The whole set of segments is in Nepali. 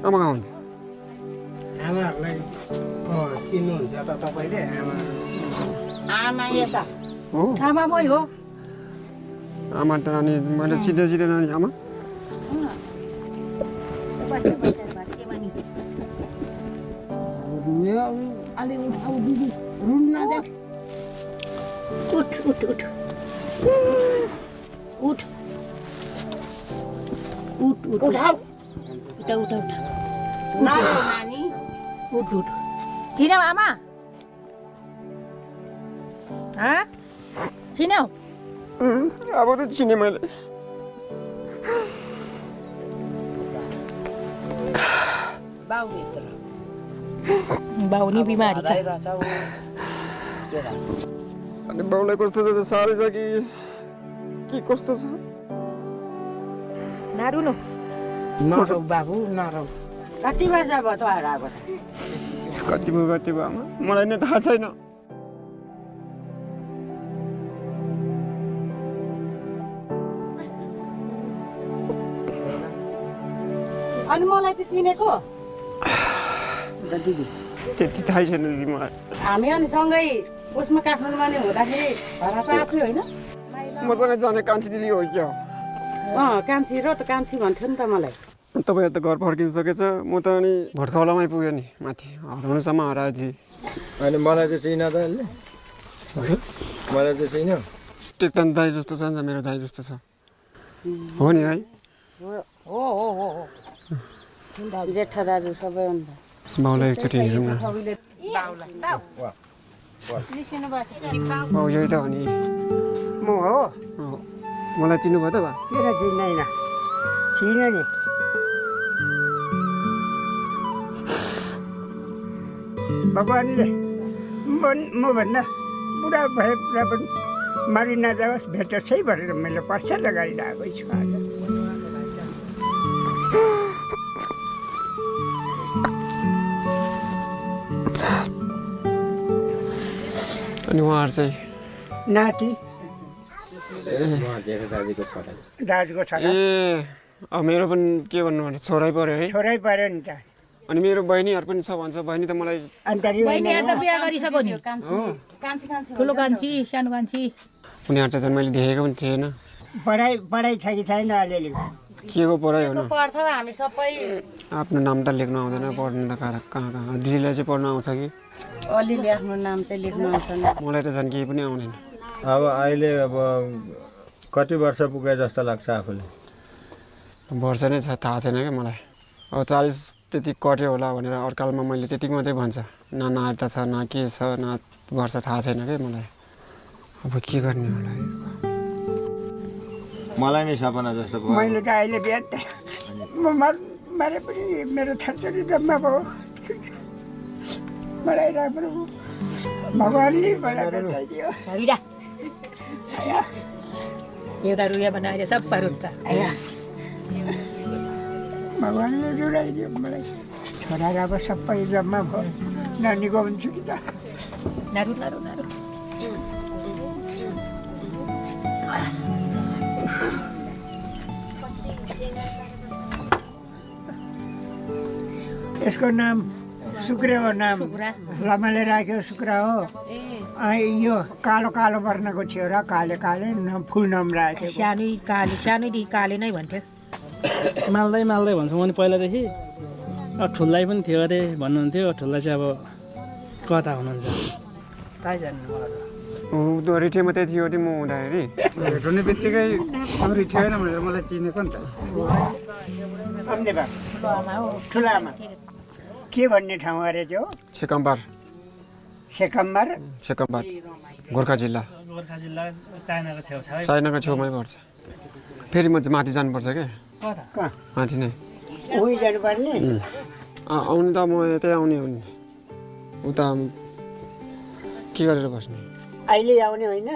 आमा कहाँ हुन्छ आमाहरूलाई चिन्नुहुन्छ त तपाईँले आमा यता हो आमा मै हो आमा त अनि मैले चिनेन नि आमा अलि उठाउ दिदी रुन्न दे उठ उठ उठ उठ उठ उठ उठाउ उठ उठ उठ नानी उठ उठ चिन्यौ आमा चिन्यौ अब त चिने मैले बाउ नि बिमारी छ अनि बाउलाई कस्तो छ साह्रै छ कि कस्तो छ नारुनु नरौ बाबु नरौ कति वर्ष भयो त हराएको कति भयो आमा मलाई नै थाहा छैन अनि मलाई चाहिँ चिनेको दिदी त्यति थाहै छैन दिदी मलाई हामी अनि सँगै उसमा काठमाडौँमा नि हुँदाखेरि हराएको आएको होइन मसँग जाने कान्छी दिदी हो क्या कान्छी र त कान्छी भन्थ्यो नि त मलाई तपाईँ त घर फर्किसकेछ म त अनि भट्काउलामै पुगेँ नि माथि हराउनुसम्म हराएको थिएँ अनि मलाई चाहिँ चिन त अहिले मलाई चाहिँ चिन्यो टेक्तान दाई जस्तो छ नि त मेरो दाई जस्तो छ हो नि है हो हो हो जेठा दाजु सबैभन्दा बाउलाई एकचोटि हेरौँ न बाउ यही त हो नि म हो मलाई चिन्नुभयो त बा किन चिन्दैन चिन्यो नि भगवान्ले मभन्दा बुढा भएपुरा पनि मारि नजाओस् भेटोस् है भनेर मैले पर्सा लगाइरहेको छु आज अनि उहाँहरू चाहिँ नाति दाजुको छोरा ए मेरो पनि के भन्नु भने छोरै पर्यो है छोरै पर्यो नि त अनि मेरो बहिनीहरू पनि छ भन्छ बहिनी त मलाई अन्त बहिनीहरू त बिहा गरिसक्यो नि ठुलो कान्छी सानो कान्छी उनीहरू त झन् मैले देखेको पनि थिएन पढाइ छ कि छैन अलिअलि के को पढाइ हुनु पढ्छ हामी सबै आफ्नो नाम त लेख्नु आउँदैन पढ्नु त कहाँ दिदीलाई चाहिँ पढ्नु आउँछ कि अलिअलि आफ्नो नाम चाहिँ लेख्नु आउँछ मलाई त झन् केही पनि आउँदैन अब अहिले अब कति वर्ष पुगे जस्तो लाग्छ आफूले वर्ष नै छ थाहा छैन क्या मलाई अब 40 त्यति कट्यो होला भनेर अर्कालमा मैले त्यतिको मात्रै भन्छ न नाता छ न के छ न वर्ष थाहा छैन क्या मलाई अब के गर्ने होला मलाई नै सपना जस्तो भयो मैले त अहिले बिहान म मारे पनि मेरो छोरी जम्मा भयो मलाई राम्रो भगवान्ले मलाई भेटाइदियो एउटा रुया बनाएर सबै रुन्छ भगवान्ले जोडाइदियो मलाई छोरा अब सबै जम्मा भयो नानीको हुन्छु कि त नारु नारु नारु यसको नाम सुक्रे हो नाम लमाले राख्यो सुक्रा हो यो कालो कालो वर्णको थियो र काले काले फुल नाम राख्यो सानैदेखि काले नै भन्थ्यो माल्दै भन्छ मैले पहिलादेखि अब ठुल्लाई पनि थियो अरे भन्नुहुन्थ्यो ठुल्लाई चाहिँ अब कता हुनुहुन्छ थाहै छैन मलाई रिठे मात्रै थियो नि म हुँदाखेरि भेट्ने बित्तिकै रिठे होइन भनेर मलाई चिनेको नि त ठुला आमा के भन्ने ठाउँ अरे त्यो छेकम्बार गोर्खा जिल्ला चाइनाको छेउमै पर्छ फेरि म चाहिँ माथि जानुपर्छ क्या माथि नै उही जानुपर्ने आउनु त म यतै आउने हो नि उता के गरेर बस्ने अहिले आउने होइन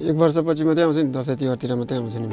1 वर्षपछि मात्रै आउँछु नि दसैँ तिहारतिर मात्रै आउँछु नि